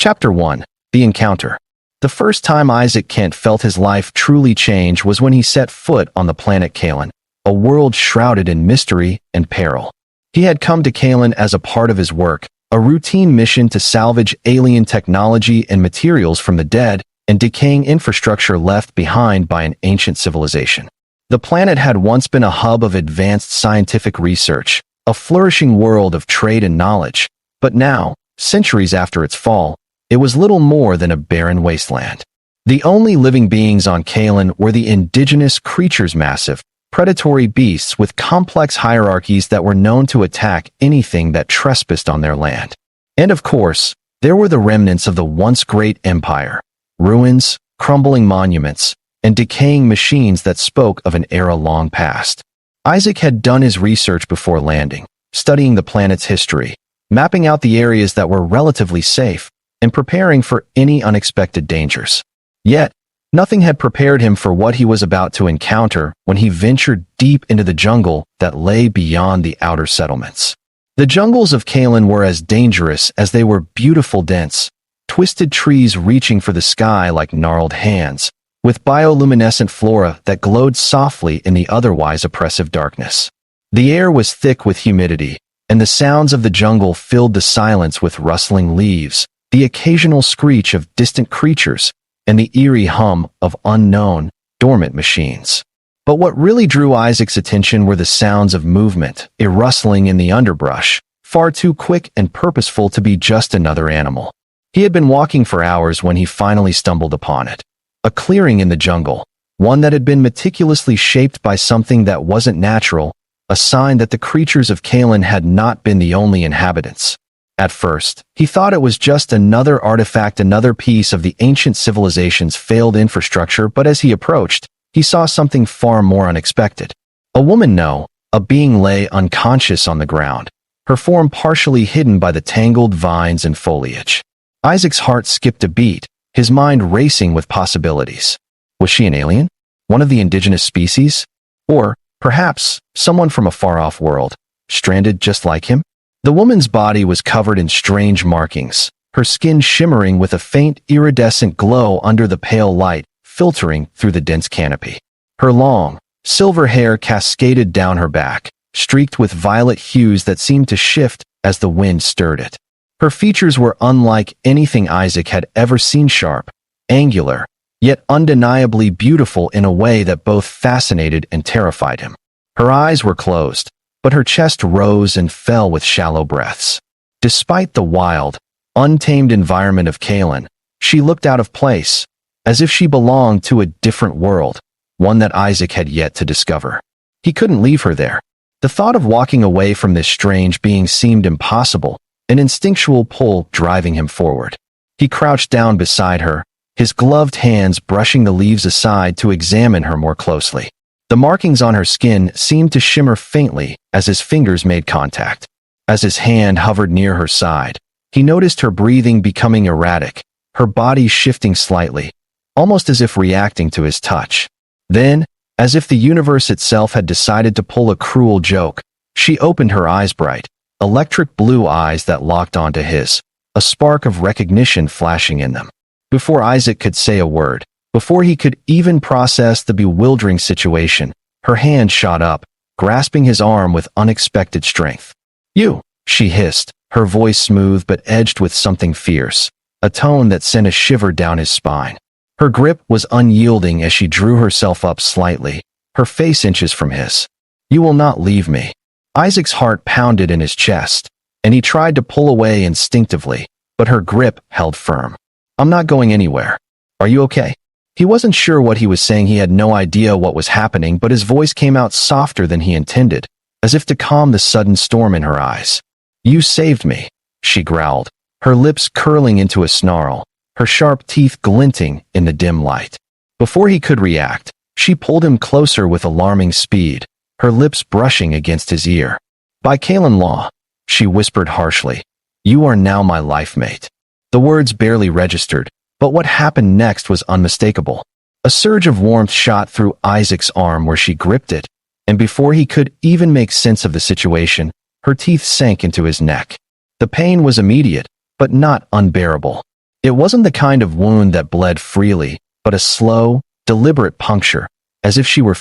Chapter 1. The Encounter. The first time Isaac Kent felt his life truly change was when he set foot on the planet Kalen, a world shrouded in mystery and peril. He had come to Kalen as a part of his work, a routine mission to salvage alien technology and materials from the dead and decaying infrastructure left behind by an ancient civilization. The planet had once been a hub of advanced scientific research, a flourishing world of trade and knowledge, but now, centuries after its fall, it was little more than a barren wasteland. The only living beings on Kalen were the indigenous creatures, massive, predatory beasts with complex hierarchies that were known to attack anything that trespassed on their land. And of course, there were the remnants of the once great empire, ruins, crumbling monuments, and decaying machines that spoke of an era long past. Isaac had done his research before landing, studying the planet's history, mapping out the areas that were relatively safe, and preparing for any unexpected dangers. Yet, nothing had prepared him for what he was about to encounter when he ventured deep into the jungle that lay beyond the outer settlements. The jungles of Kalen were as dangerous as they were beautiful, dense, twisted trees reaching for the sky like gnarled hands, with bioluminescent flora that glowed softly in the otherwise oppressive darkness. The air was thick with humidity, and the sounds of the jungle filled the silence with rustling leaves, the occasional screech of distant creatures, and the eerie hum of unknown, dormant machines. But what really drew Isaac's attention were the sounds of movement, a rustling in the underbrush, far too quick and purposeful to be just another animal. He had been walking for hours when he finally stumbled upon it. A clearing in the jungle, one that had been meticulously shaped by something that wasn't natural, a sign that the creatures of Kalen had not been the only inhabitants. At first, he thought it was just another artifact, another piece of the ancient civilization's failed infrastructure, but as he approached, he saw something far more unexpected. A woman, no, a being lay unconscious on the ground, her form partially hidden by the tangled vines and foliage. Isaac's heart skipped a beat, his mind racing with possibilities. Was she an alien? One of the indigenous species? Or, perhaps, someone from a far-off world, stranded just like him? The woman's body was covered in strange markings, her skin shimmering with a faint iridescent glow under the pale light filtering through the dense canopy. Her long, silver hair cascaded down her back, streaked with violet hues that seemed to shift as the wind stirred it. Her features were unlike anything Isaac had ever seen, sharp, angular, yet undeniably beautiful in a way that both fascinated and terrified him. Her eyes were closed, but her chest rose and fell with shallow breaths. Despite the wild, untamed environment of Kalen, she looked out of place, as if she belonged to a different world, one that Isaac had yet to discover. He couldn't leave her there. The thought of walking away from this strange being seemed impossible, an instinctual pull driving him forward. He crouched down beside her, his gloved hands brushing the leaves aside to examine her more closely. The markings on her skin seemed to shimmer faintly as his fingers made contact. As his hand hovered near her side, he noticed her breathing becoming erratic, her body shifting slightly, almost as if reacting to his touch. Then, as if the universe itself had decided to pull a cruel joke, she opened her eyes, bright, electric blue eyes that locked onto his, a spark of recognition flashing in them. Before Isaac could say a word, before he could even process the bewildering situation, her hand shot up, grasping his arm with unexpected strength. "You," she hissed, her voice smooth but edged with something fierce, a tone that sent a shiver down his spine. Her grip was unyielding as she drew herself up slightly, her face inches from his. "You will not leave me." Isaac's heart pounded in his chest, and he tried to pull away instinctively, but her grip held firm. "I'm not going anywhere. Are you okay?" He wasn't sure what he was saying. He had no idea what was happening, but his voice came out softer than he intended, as if to calm the sudden storm in her eyes. "You saved me," she growled, her lips curling into a snarl, her sharp teeth glinting in the dim light. Before he could react, she pulled him closer with alarming speed, her lips brushing against his ear. "By Kalen law," she whispered harshly, "you are now my lifemate." The words barely registered, but what happened next was unmistakable. A surge of warmth shot through Isaac's arm where she gripped it, and before he could even make sense of the situation, her teeth sank into his neck. The pain was immediate, but not unbearable. It wasn't the kind of wound that bled freely, but a slow, deliberate puncture, as if she were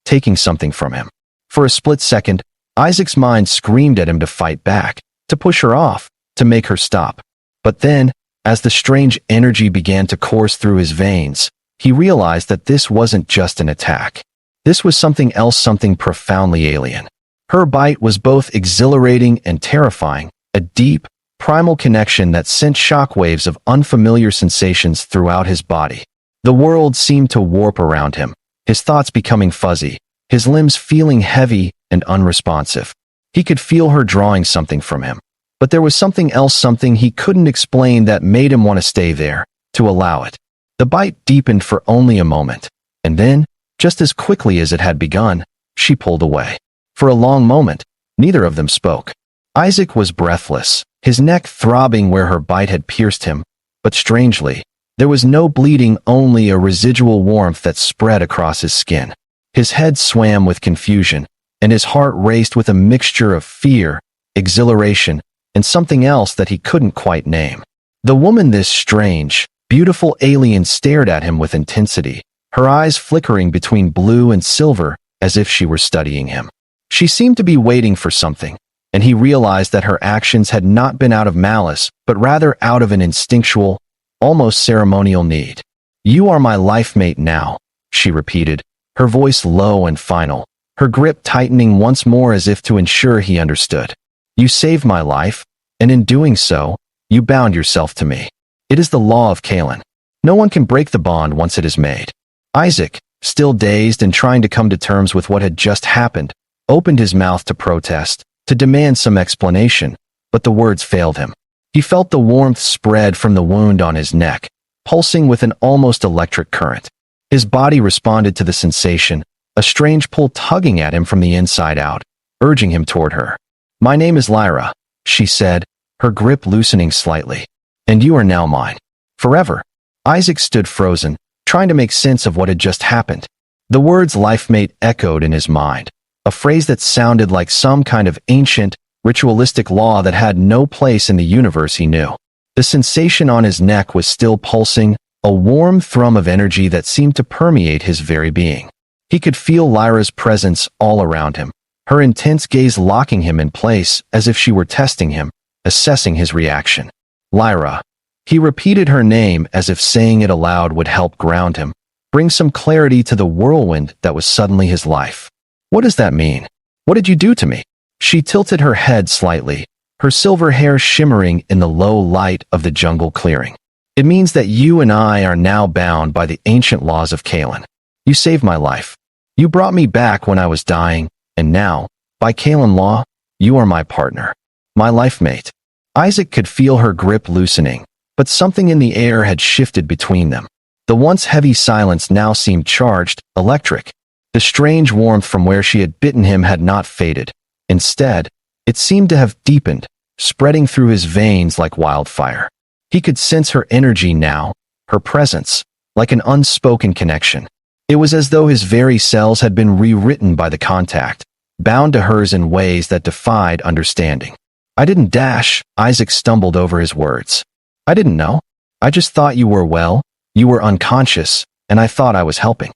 taking something from him. For a split second, Isaac's mind screamed at him to fight back, to push her off, to make her stop. But then, as the strange energy began to course through his veins, he realized that this wasn't just an attack. This was something else, something profoundly alien. Her bite was both exhilarating and terrifying, a deep, primal connection that sent shockwaves of unfamiliar sensations throughout his body. The world seemed to warp around him, his thoughts becoming fuzzy, his limbs feeling heavy and unresponsive. He could feel her drawing something from him. But there was something else, something he couldn't explain, that made him want to stay there, to allow it. The bite deepened for only a moment, and then, just as quickly as it had begun, she pulled away. For a long moment, neither of them spoke. Isaac was breathless, his neck throbbing where her bite had pierced him, but strangely, there was no bleeding, only a residual warmth that spread across his skin. His head swam with confusion, and his heart raced with a mixture of fear, exhilaration, and something else that he couldn't quite name. The woman, this strange, beautiful alien, stared at him with intensity, her eyes flickering between blue and silver as if she were studying him. She seemed to be waiting for something, and he realized that her actions had not been out of malice, but rather out of an instinctual, almost ceremonial need. "You are my life mate now," she repeated, her voice low and final, her grip tightening once more as if to ensure he understood. "You saved my life, and in doing so, you bound yourself to me. It is the law of Kalen. No one can break the bond once it is made." Isaac, still dazed and trying to come to terms with what had just happened, opened his mouth to protest, to demand some explanation, but the words failed him. He felt the warmth spread from the wound on his neck, pulsing with an almost electric current. His body responded to the sensation, a strange pull tugging at him from the inside out, urging him toward her. "My name is Lyra," she said, her grip loosening slightly. "And you are now mine. Forever." Isaac stood frozen, trying to make sense of what had just happened. The words "lifemate" echoed in his mind, a phrase that sounded like some kind of ancient, ritualistic law that had no place in the universe he knew. The sensation on his neck was still pulsing, a warm thrum of energy that seemed to permeate his very being. He could feel Lyra's presence all around him, her intense gaze locking him in place as if she were testing him, assessing his reaction. "Lyra." He repeated her name as if saying it aloud would help ground him, bring some clarity to the whirlwind that was suddenly his life. "What does that mean? What did you do to me?" She tilted her head slightly, her silver hair shimmering in the low light of the jungle clearing. "It means that you and I are now bound by the ancient laws of Kalen. You saved my life. You brought me back when I was dying, and now, by Kalen law, you are my partner, my life mate." Isaac could feel her grip loosening, but something in the air had shifted between them. The once heavy silence now seemed charged, electric. The strange warmth from where she had bitten him had not faded. Instead, it seemed to have deepened, spreading through his veins like wildfire. He could sense her energy now, her presence, like an unspoken connection. It was as though his very cells had been rewritten by the contact, bound to hers in ways that defied understanding. "I didn't dash," Isaac stumbled over his words. "I didn't know. I just thought you were well, you were unconscious, and I thought I was helping."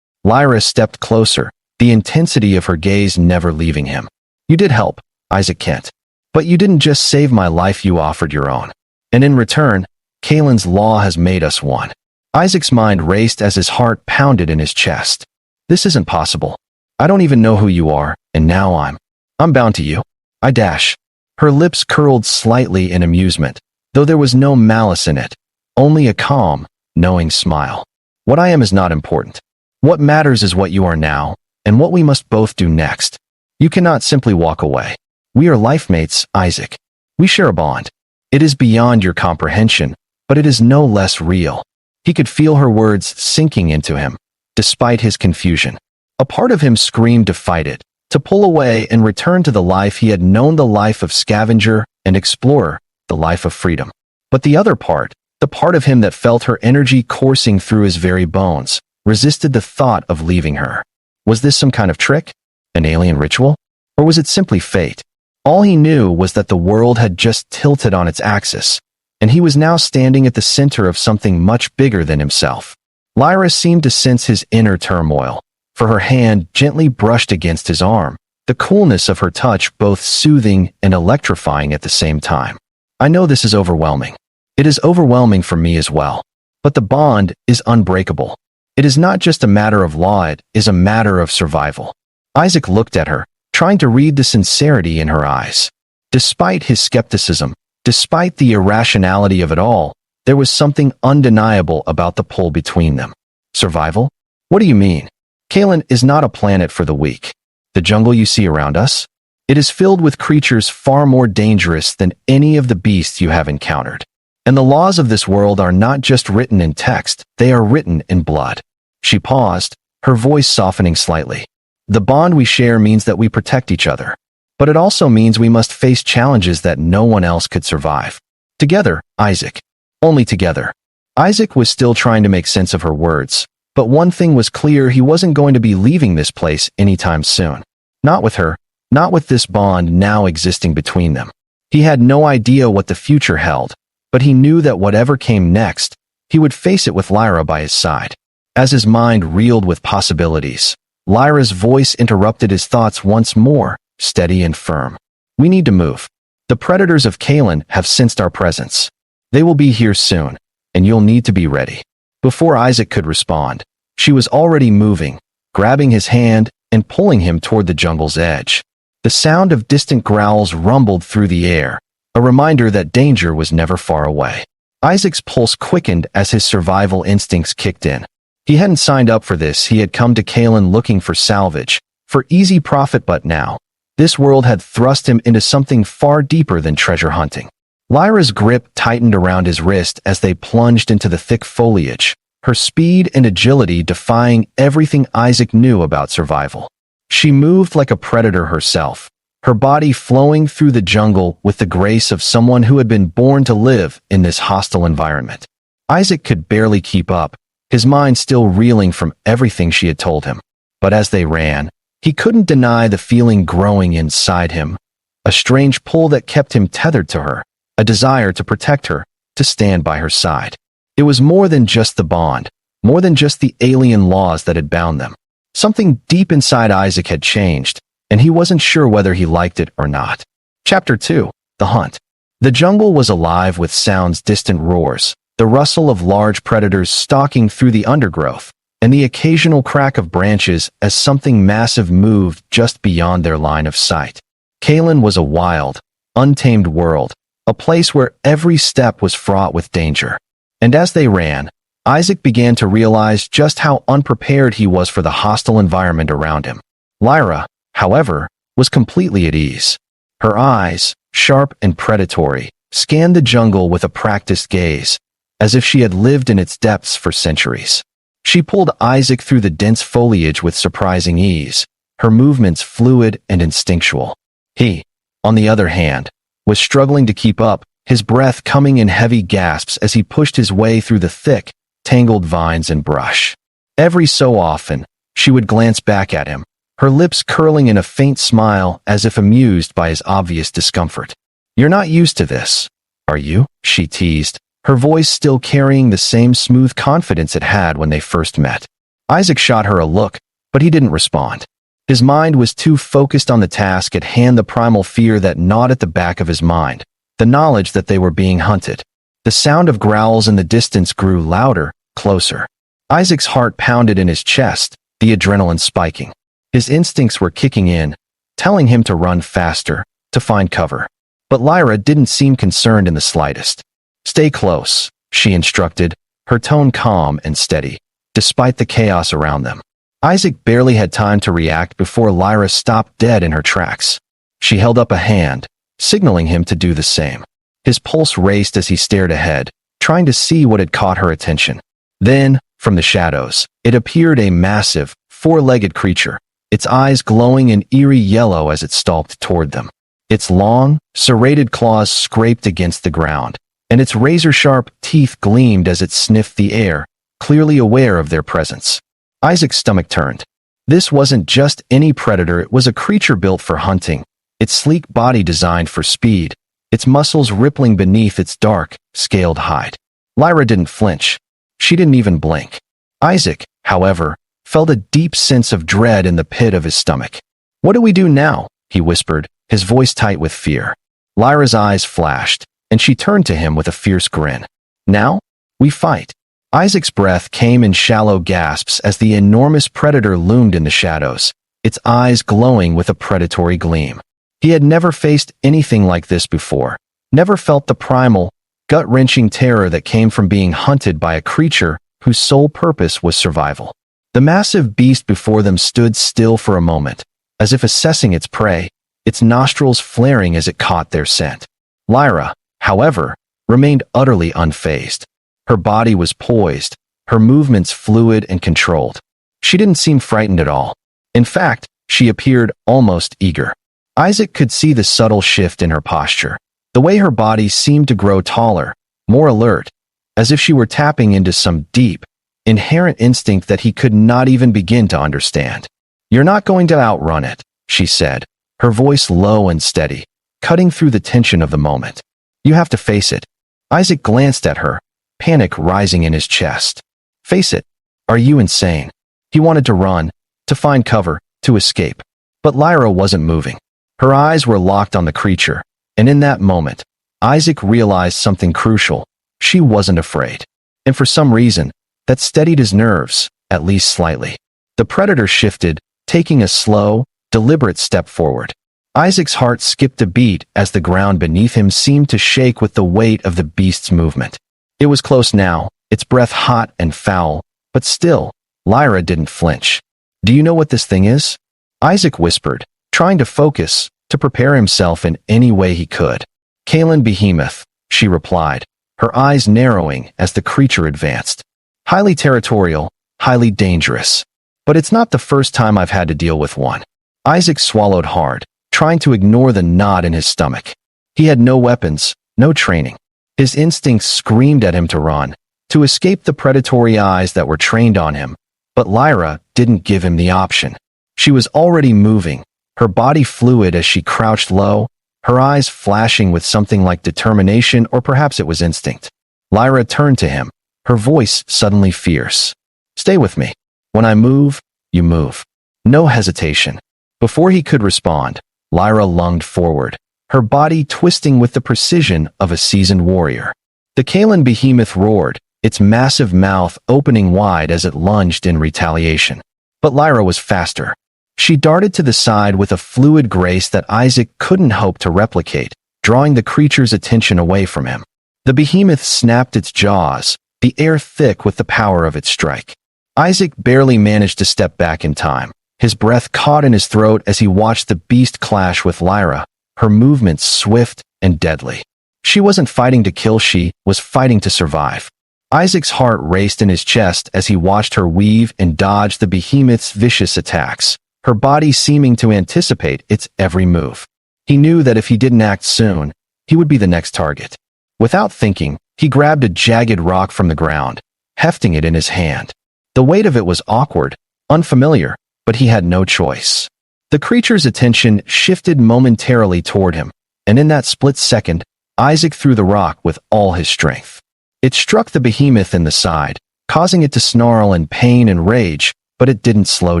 Lyra stepped closer, the intensity of her gaze never leaving him. "You did help, Isaac Kent. But you didn't just save my life, you offered your own. And in return, Kalen's law has made us one." Isaac's mind raced as his heart pounded in his chest. "This isn't possible. I don't even know who you are, and now I'm bound to you. I dash." Her lips curled slightly in amusement, though there was no malice in it, only a calm, knowing smile. "What I am is not important. What matters is what you are now, and what we must both do next. You cannot simply walk away. We are life mates, Isaac. We share a bond. It is beyond your comprehension, but it is no less real." He could feel her words sinking into him, despite his confusion. A part of him screamed to fight it, to pull away and return to the life he had known, the life of scavenger and explorer, the life of freedom. But the other part, the part of him that felt her energy coursing through his very bones, resisted the thought of leaving her. Was this some kind of trick? An alien ritual? Or was it simply fate? All he knew was that the world had just tilted on its axis, and he was now standing at the center of something much bigger than himself. Lyra seemed to sense his inner turmoil, for her hand gently brushed against his arm, the coolness of her touch both soothing and electrifying at the same time. I know this is overwhelming. It is overwhelming for me as well. But the bond is unbreakable. It is not just a matter of law, it is a matter of survival. Isaac looked at her, trying to read the sincerity in her eyes. Despite his skepticism, despite the irrationality of it all, there was something undeniable about the pull between them. Survival? What do you mean? Kalen is not a planet for the weak. The jungle you see around us? It is filled with creatures far more dangerous than any of the beasts you have encountered. And the laws of this world are not just written in text, they are written in blood. She paused, her voice softening slightly. The bond we share means that we protect each other. But it also means we must face challenges that no one else could survive. Together, Isaac. Only together. Isaac was still trying to make sense of her words, but one thing was clear: he wasn't going to be leaving this place anytime soon. Not with her, not with this bond now existing between them. He had no idea what the future held, but he knew that whatever came next, he would face it with Lyra by his side. As his mind reeled with possibilities, Lyra's voice interrupted his thoughts once more, steady and firm. We need to move. The predators of Kalen have sensed our presence. They will be here soon, and you'll need to be ready. Before Isaac could respond, she was already moving, grabbing his hand and pulling him toward the jungle's edge. The sound of distant growls rumbled through the air, a reminder that danger was never far away. Isaac's pulse quickened as his survival instincts kicked in. He hadn't signed up for this. He had come to Kalen looking for salvage, for easy profit, but now, this world had thrust him into something far deeper than treasure hunting. Lyra's grip tightened around his wrist as they plunged into the thick foliage, her speed and agility defying everything Isaac knew about survival. She moved like a predator herself, her body flowing through the jungle with the grace of someone who had been born to live in this hostile environment. Isaac could barely keep up, his mind still reeling from everything she had told him. But as they ran, he couldn't deny the feeling growing inside him, a strange pull that kept him tethered to her, a desire to protect her, to stand by her side. It was more than just the bond, more than just the alien laws that had bound them. Something deep inside Isaac had changed, and he wasn't sure whether he liked it or not. Chapter 2. The Hunt. The jungle was alive with sounds: distant roars, the rustle of large predators stalking through the undergrowth, and the occasional crack of branches as something massive moved just beyond their line of sight. Kalen was a wild, untamed world, a place where every step was fraught with danger. And as they ran, Isaac began to realize just how unprepared he was for the hostile environment around him. Lyra, however, was completely at ease. Her eyes, sharp and predatory, scanned the jungle with a practiced gaze, as if she had lived in its depths for centuries. She pulled Isaac through the dense foliage with surprising ease, her movements fluid and instinctual. He, on the other hand, was struggling to keep up, his breath coming in heavy gasps as he pushed his way through the thick, tangled vines and brush. Every so often, she would glance back at him, her lips curling in a faint smile as if amused by his obvious discomfort. "You're not used to this, are you?" she teased, her voice still carrying the same smooth confidence it had when they first met. Isaac shot her a look, but he didn't respond. His mind was too focused on the task at hand, the primal fear that gnawed at the back of his mind, the knowledge that they were being hunted. The sound of growls in the distance grew louder, closer. Isaac's heart pounded in his chest, the adrenaline spiking. His instincts were kicking in, telling him to run faster, to find cover. But Lyra didn't seem concerned in the slightest. "Stay close," she instructed, her tone calm and steady, despite the chaos around them. Isaac barely had time to react before Lyra stopped dead in her tracks. She held up a hand, signaling him to do the same. His pulse raced as he stared ahead, trying to see what had caught her attention. Then, from the shadows, it appeared a massive, four-legged creature, its eyes glowing an eerie yellow as it stalked toward them. Its long, serrated claws scraped against the ground, and its razor-sharp teeth gleamed as it sniffed the air, clearly aware of their presence. Isaac's stomach turned. This wasn't just any predator, it was a creature built for hunting, its sleek body designed for speed, its muscles rippling beneath its dark, scaled hide. Lyra didn't flinch. She didn't even blink. Isaac, however, felt a deep sense of dread in the pit of his stomach. "What do we do now?" he whispered, his voice tight with fear. Lyra's eyes flashed, and she turned to him with a fierce grin. "Now? We fight." Isaac's breath came in shallow gasps as the enormous predator loomed in the shadows, its eyes glowing with a predatory gleam. He had never faced anything like this before, never felt the primal, gut-wrenching terror that came from being hunted by a creature whose sole purpose was survival. The massive beast before them stood still for a moment, as if assessing its prey, its nostrils flaring as it caught their scent. Lyra, however, remained utterly unfazed. Her body was poised, her movements fluid and controlled. She didn't seem frightened at all. In fact, she appeared almost eager. Isaac could see the subtle shift in her posture, the way her body seemed to grow taller, more alert, as if she were tapping into some deep, inherent instinct that he could not even begin to understand. "You're not going to outrun it," she said, her voice low and steady, cutting through the tension of the moment. "You have to face it." Isaac glanced at her, panic rising in his chest. "Face it? Are you insane?" He wanted to run, to find cover, to escape. But Lyra wasn't moving. Her eyes were locked on the creature, and in that moment, Isaac realized something crucial. She wasn't afraid. And for some reason, that steadied his nerves, at least slightly. The predator shifted, taking a slow, deliberate step forward. Isaac's heart skipped a beat as the ground beneath him seemed to shake with the weight of the beast's movement. It was close now, its breath hot and foul, but still, Lyra didn't flinch. "Do you know what this thing is?" Isaac whispered, trying to focus, to prepare himself in any way he could. "Kalan Behemoth," she replied, her eyes narrowing as the creature advanced. "Highly territorial, highly dangerous. But it's not the first time I've had to deal with one." Isaac swallowed hard, trying to ignore the knot in his stomach. He had no weapons, no training. His instincts screamed at him to run, to escape the predatory eyes that were trained on him, but Lyra didn't give him the option. She was already moving, her body fluid as she crouched low, her eyes flashing with something like determination, or perhaps it was instinct. Lyra turned to him, her voice suddenly fierce. "Stay with me. When I move, you move." No hesitation. Before he could respond, Lyra lunged forward, her body twisting with the precision of a seasoned warrior. The Kalan behemoth roared, its massive mouth opening wide as it lunged in retaliation. But Lyra was faster. She darted to the side with a fluid grace that Isaac couldn't hope to replicate, drawing the creature's attention away from him. The behemoth snapped its jaws, the air thick with the power of its strike. Isaac barely managed to step back in time, his breath caught in his throat as he watched the beast clash with Lyra, her movements swift and deadly. She wasn't fighting to kill, she was fighting to survive. Isaac's heart raced in his chest as he watched her weave and dodge the behemoth's vicious attacks, her body seeming to anticipate its every move. He knew that if he didn't act soon, he would be the next target. Without thinking, he grabbed a jagged rock from the ground, hefting it in his hand. The weight of it was awkward, unfamiliar, but he had no choice. The creature's attention shifted momentarily toward him, and in that split second, Isaac threw the rock with all his strength. It struck the behemoth in the side, causing it to snarl in pain and rage, but it didn't slow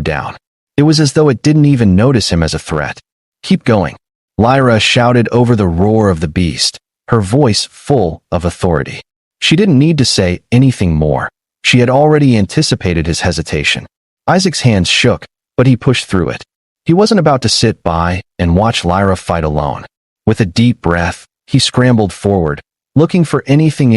down. It was as though it didn't even notice him as a threat. "Keep going," Lyra shouted over the roar of the beast, her voice full of authority. She didn't need to say anything more. She had already anticipated his hesitation. Isaac's hands shook, but he pushed through it. He wasn't about to sit by and watch Lyra fight alone. With a deep breath, he scrambled forward, looking for anything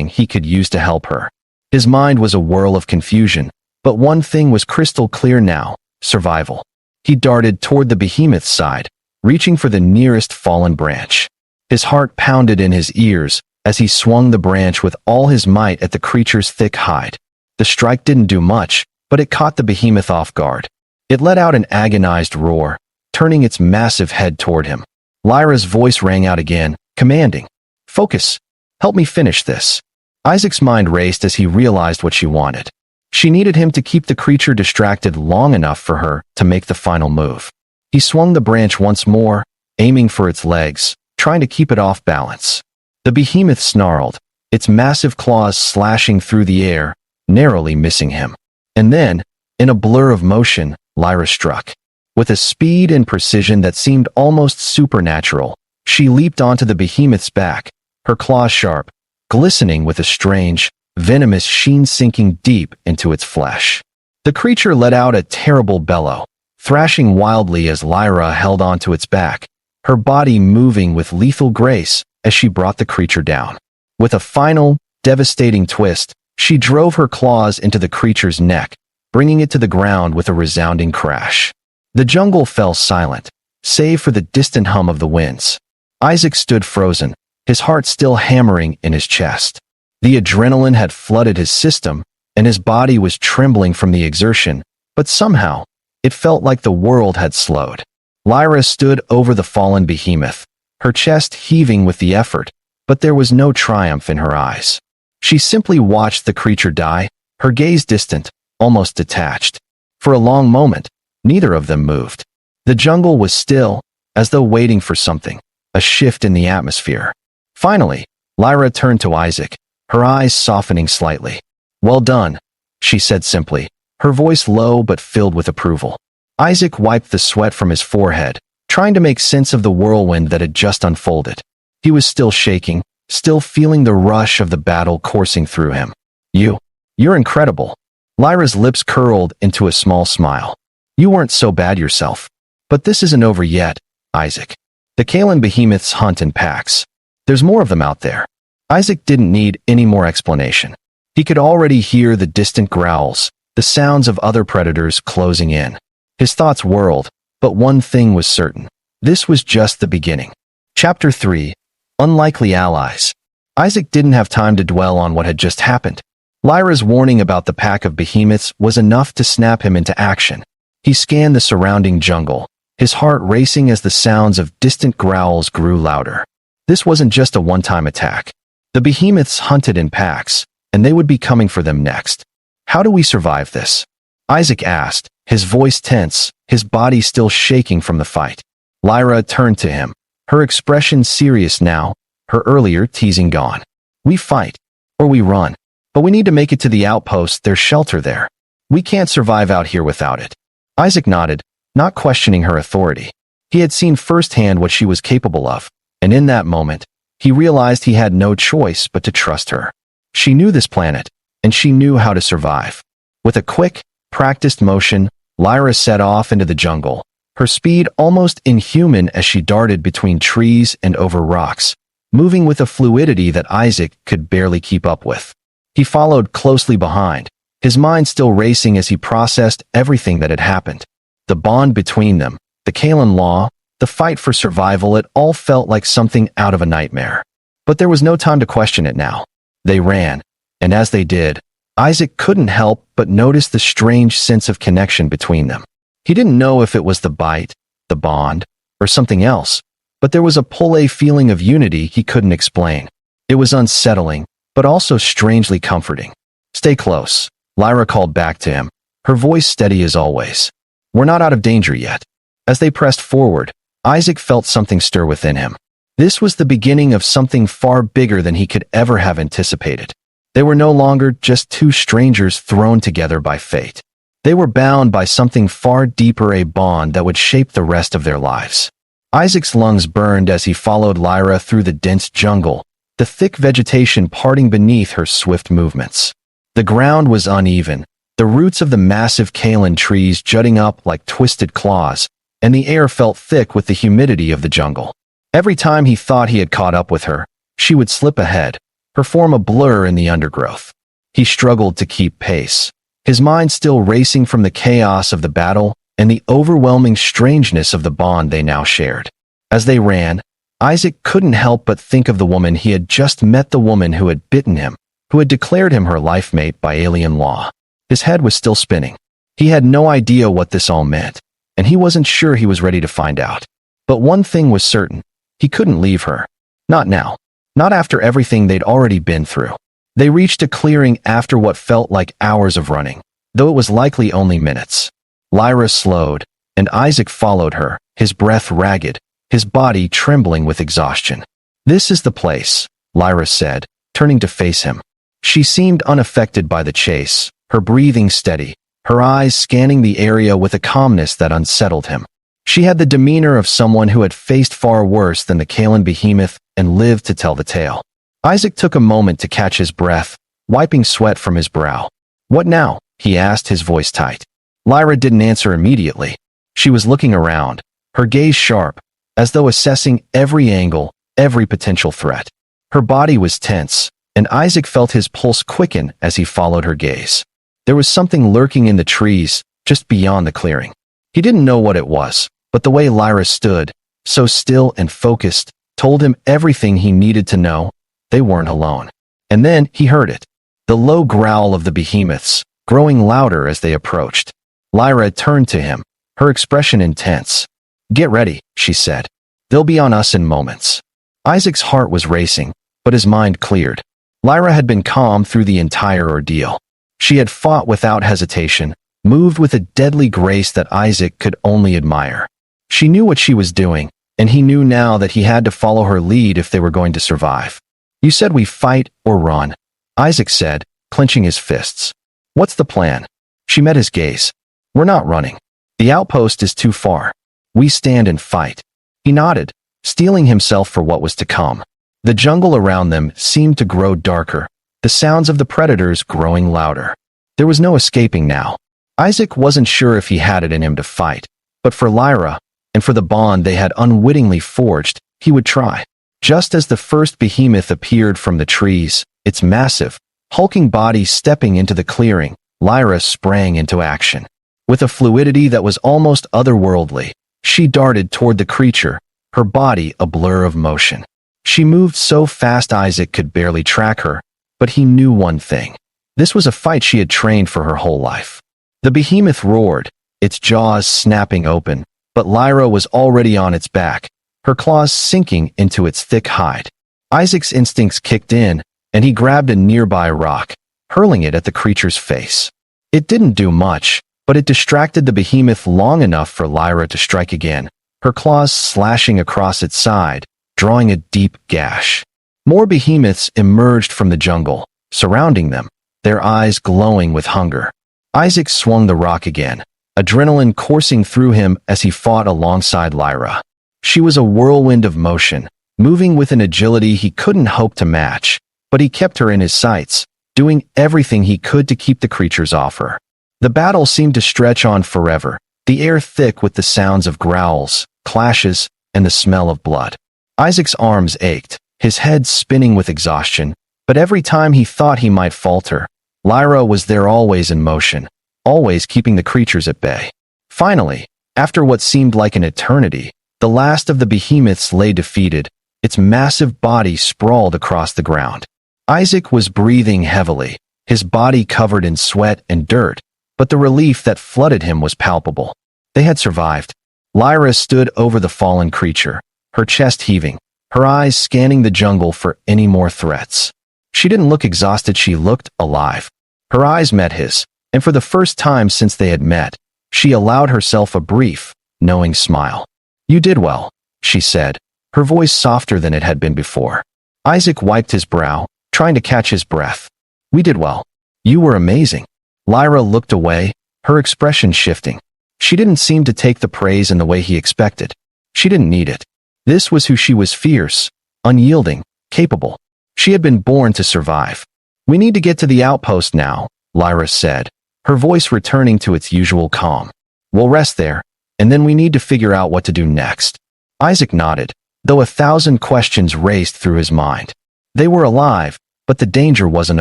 he could use to help her. His mind was a whirl of confusion, but one thing was crystal clear now: survival. He darted toward the behemoth's side, reaching for the nearest fallen branch. His heart pounded in his ears as he swung the branch with all his might at the creature's thick hide. The strike didn't do much, but it caught the behemoth off guard. It let out an agonized roar, turning its massive head toward him. Lyra's voice rang out again, commanding, "Focus. Help me finish this." Isaac's mind raced as he realized what she wanted. She needed him to keep the creature distracted long enough for her to make the final move. He swung the branch once more, aiming for its legs, trying to keep it off balance. The behemoth snarled, its massive claws slashing through the air, narrowly missing him. And then, in a blur of motion, Lyra struck. With a speed and precision that seemed almost supernatural, she leaped onto the behemoth's back, her claws sharp, glistening with a strange, venomous sheen sinking deep into its flesh. The creature let out a terrible bellow, thrashing wildly as Lyra held onto its back, her body moving with lethal grace as she brought the creature down. With a final, devastating twist, she drove her claws into the creature's neck, bringing it to the ground with a resounding crash. The jungle fell silent, save for the distant hum of the winds. Isaac stood frozen, his heart still hammering in his chest. The adrenaline had flooded his system, and his body was trembling from the exertion, but somehow, it felt like the world had slowed. Lyra stood over the fallen behemoth, her chest heaving with the effort, but there was no triumph in her eyes. She simply watched the creature die, her gaze distant, almost detached. For a long moment, neither of them moved. The jungle was still, as though waiting for something, a shift in the atmosphere. Finally, Lyra turned to Isaac, her eyes softening slightly. "Well done," she said simply, her voice low but filled with approval. Isaac wiped the sweat from his forehead, trying to make sense of the whirlwind that had just unfolded. He was still shaking, still feeling the rush of the battle coursing through him. You're incredible." Lyra's lips curled into a small smile. "You weren't so bad yourself. But this isn't over yet, Isaac. The Kalan behemoths hunt in packs. There's more of them out there." Isaac didn't need any more explanation. He could already hear the distant growls, the sounds of other predators closing in. His thoughts whirled, but one thing was certain. This was just the beginning. Chapter 3. Unlikely Allies. Isaac didn't have time to dwell on what had just happened. Lyra's warning about the pack of behemoths was enough to snap him into action. He scanned the surrounding jungle, his heart racing as the sounds of distant growls grew louder. This wasn't just a one-time attack. The behemoths hunted in packs, and they would be coming for them next. "How do we survive this?" Isaac asked, his voice tense, his body still shaking from the fight. Lyra turned to him, her expression serious now, her earlier teasing gone. "We fight, or we run. But we need to make it to the outpost, there's shelter there. We can't survive out here without it." Isaac nodded, not questioning her authority. He had seen firsthand what she was capable of, and in that moment, he realized he had no choice but to trust her. She knew this planet, and she knew how to survive. With a quick, practiced motion, Lyra set off into the jungle, her speed almost inhuman as she darted between trees and over rocks, moving with a fluidity that Isaac could barely keep up with. He followed closely behind, his mind still racing as he processed everything that had happened. The bond between them, the Kalan law, the fight for survival, it all felt like something out of a nightmare. But there was no time to question it now. They ran, and as they did, Isaac couldn't help but notice the strange sense of connection between them. He didn't know if it was the bite, the bond, or something else, but there was a pull-a feeling of unity he couldn't explain. It was unsettling, but also strangely comforting. "Stay close," Lyra called back to him, her voice steady as always. "We're not out of danger yet." As they pressed forward, Isaac felt something stir within him. This was the beginning of something far bigger than he could ever have anticipated. They were no longer just two strangers thrown together by fate. They were bound by something far deeper, a bond that would shape the rest of their lives. Isaac's lungs burned as he followed Lyra through the dense jungle, the thick vegetation parting beneath her swift movements. The ground was uneven, the roots of the massive Kalan trees jutting up like twisted claws, and the air felt thick with the humidity of the jungle. Every time he thought he had caught up with her, she would slip ahead, her form a blur in the undergrowth. He struggled to keep pace, his mind still racing from the chaos of the battle and the overwhelming strangeness of the bond they now shared. As they ran, Isaac couldn't help but think of the woman he had just met, the woman who had bitten him, who had declared him her lifemate by alien law. His head was still spinning. He had no idea what this all meant, and he wasn't sure he was ready to find out. But one thing was certain, he couldn't leave her. Not now. Not after everything they'd already been through. They reached a clearing after what felt like hours of running, though it was likely only minutes. Lyra slowed, and Isaac followed her, his breath ragged, his body trembling with exhaustion. "This is the place," Lyra said, turning to face him. She seemed unaffected by the chase, her breathing steady, her eyes scanning the area with a calmness that unsettled him. She had the demeanor of someone who had faced far worse than the Kalan behemoth and lived to tell the tale. Isaac took a moment to catch his breath, wiping sweat from his brow. "What now?" he asked, his voice tight. Lyra didn't answer immediately. She was looking around, her gaze sharp, as though assessing every angle, every potential threat. Her body was tense, and Isaac felt his pulse quicken as he followed her gaze. There was something lurking in the trees, just beyond the clearing. He didn't know what it was, but the way Lyra stood, so still and focused, told him everything he needed to know. They weren't alone. And then he heard it. The low growl of the behemoths, growing louder as they approached. Lyra turned to him, her expression intense. "Get ready," she said. "They'll be on us in moments." Isaac's heart was racing, but his mind cleared. Lyra had been calm through the entire ordeal. She had fought without hesitation, moved with a deadly grace that Isaac could only admire. She knew what she was doing, and he knew now that he had to follow her lead if they were going to survive. "You said we fight or run," Isaac said, clenching his fists. "What's the plan?" She met his gaze. "We're not running. The outpost is too far. We stand and fight." He nodded, steeling himself for what was to come. The jungle around them seemed to grow darker, the sounds of the predators growing louder. There was no escaping now. Isaac wasn't sure if he had it in him to fight, but for Lyra, and for the bond they had unwittingly forged, he would try. Just as the first behemoth appeared from the trees, its massive, hulking body stepping into the clearing, Lyra sprang into action. With a fluidity that was almost otherworldly, she darted toward the creature, her body a blur of motion. She moved so fast Isaac could barely track her, but he knew one thing. This was a fight she had trained for her whole life. The behemoth roared, its jaws snapping open, but Lyra was already on its back, her claws sinking into its thick hide. Isaac's instincts kicked in, and he grabbed a nearby rock, hurling it at the creature's face. It didn't do much, but it distracted the behemoth long enough for Lyra to strike again, her claws slashing across its side, drawing a deep gash. More behemoths emerged from the jungle, surrounding them, their eyes glowing with hunger. Isaac swung the rock again, adrenaline coursing through him as he fought alongside Lyra. She was a whirlwind of motion, moving with an agility he couldn't hope to match, but he kept her in his sights, doing everything he could to keep the creatures off her. The battle seemed to stretch on forever, the air thick with the sounds of growls, clashes, and the smell of blood. Isaac's arms ached, his head spinning with exhaustion, but every time he thought he might falter, Lyra was there, always in motion, always keeping the creatures at bay. Finally, after what seemed like an eternity, the last of the behemoths lay defeated, its massive body sprawled across the ground. Isaac was breathing heavily, his body covered in sweat and dirt, but the relief that flooded him was palpable. They had survived. Lyra stood over the fallen creature, her chest heaving, her eyes scanning the jungle for any more threats. She didn't look exhausted, she looked alive. Her eyes met his, and for the first time since they had met, she allowed herself a brief, knowing smile. "You did well," she said, her voice softer than it had been before. Isaac wiped his brow, trying to catch his breath. "We did well. You were amazing." Lyra looked away, her expression shifting. She didn't seem to take the praise in the way he expected. She didn't need it. This was who she was: fierce, unyielding, capable. She had been born to survive. "We need to get to the outpost now," Lyra said, her voice returning to its usual calm. "We'll rest there, and then we need to figure out what to do next." Isaac nodded, though 1,000 questions raced through his mind. They were alive, but the danger wasn't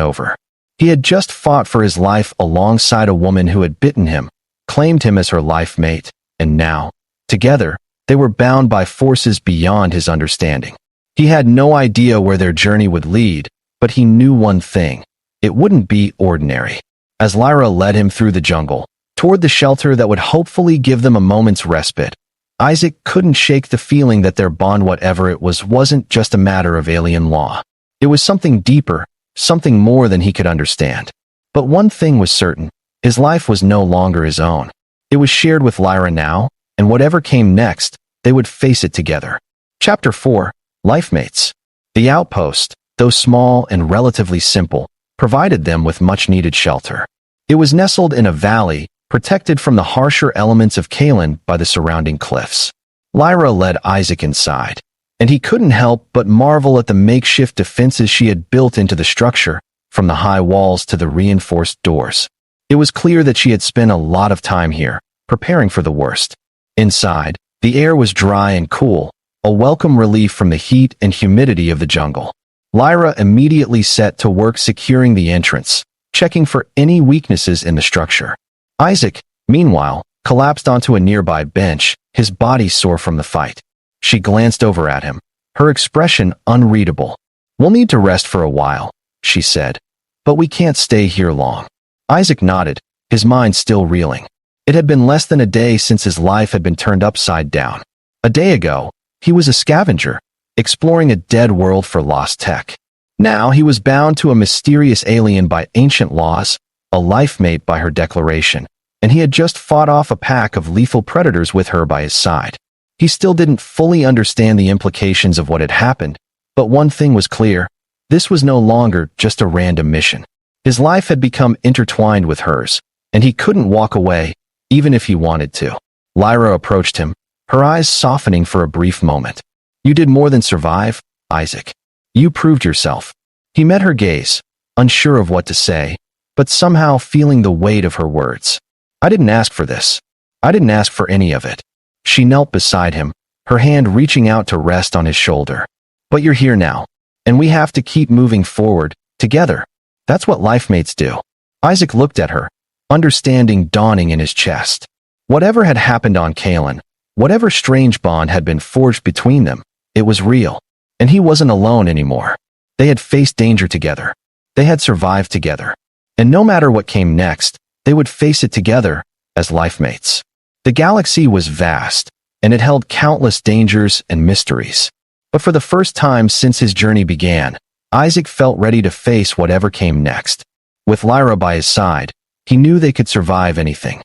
over. He had just fought for his life alongside a woman who had bitten him, claimed him as her life mate, and now, together, they were bound by forces beyond his understanding. He had no idea where their journey would lead, but he knew one thing: it wouldn't be ordinary. As Lyra led him through the jungle, toward the shelter that would hopefully give them a moment's respite, Isaac couldn't shake the feeling that their bond, whatever it was, wasn't just a matter of alien law. It was something deeper, something more than he could understand. But one thing was certain: his life was no longer his own. It was shared with Lyra now, and whatever came next, they would face it together. Chapter 4, Lifemates. The outpost, though small and relatively simple, provided them with much-needed shelter. It was nestled in a valley, protected from the harsher elements of Kalen by the surrounding cliffs. Lyra led Isaac inside, and he couldn't help but marvel at the makeshift defenses she had built into the structure, from the high walls to the reinforced doors. It was clear that she had spent a lot of time here, preparing for the worst. Inside, the air was dry and cool, a welcome relief from the heat and humidity of the jungle. Lyra immediately set to work securing the entrance, checking for any weaknesses in the structure. Isaac, meanwhile, collapsed onto a nearby bench, his body sore from the fight. She glanced over at him, her expression unreadable. "We'll need to rest for a while," she said. "But we can't stay here long." Isaac nodded, his mind still reeling. It had been less than a day since his life had been turned upside down. A day ago, he was a scavenger, exploring a dead world for lost tech. Now he was bound to a mysterious alien by ancient laws, a lifemate by her declaration, and he had just fought off a pack of lethal predators with her by his side. He still didn't fully understand the implications of what had happened, but one thing was clear: this was no longer just a random mission. His life had become intertwined with hers, and he couldn't walk away, even if he wanted to. Lyra approached him, her eyes softening for a brief moment. "You did more than survive, Isaac. You proved yourself." He met her gaze, unsure of what to say, but somehow feeling the weight of her words. "I didn't ask for this. I didn't ask for any of it." She knelt beside him, her hand reaching out to rest on his shoulder. "But you're here now, and we have to keep moving forward, together. That's what lifemates do." Isaac looked at her, understanding dawning in his chest. Whatever had happened on Kalen, whatever strange bond had been forged between them, it was real. And he wasn't alone anymore. They had faced danger together. They had survived together. And no matter what came next, they would face it together, as lifemates. The galaxy was vast, and it held countless dangers and mysteries. But for the first time since his journey began, Isaac felt ready to face whatever came next. With Lyra by his side, he knew they could survive anything.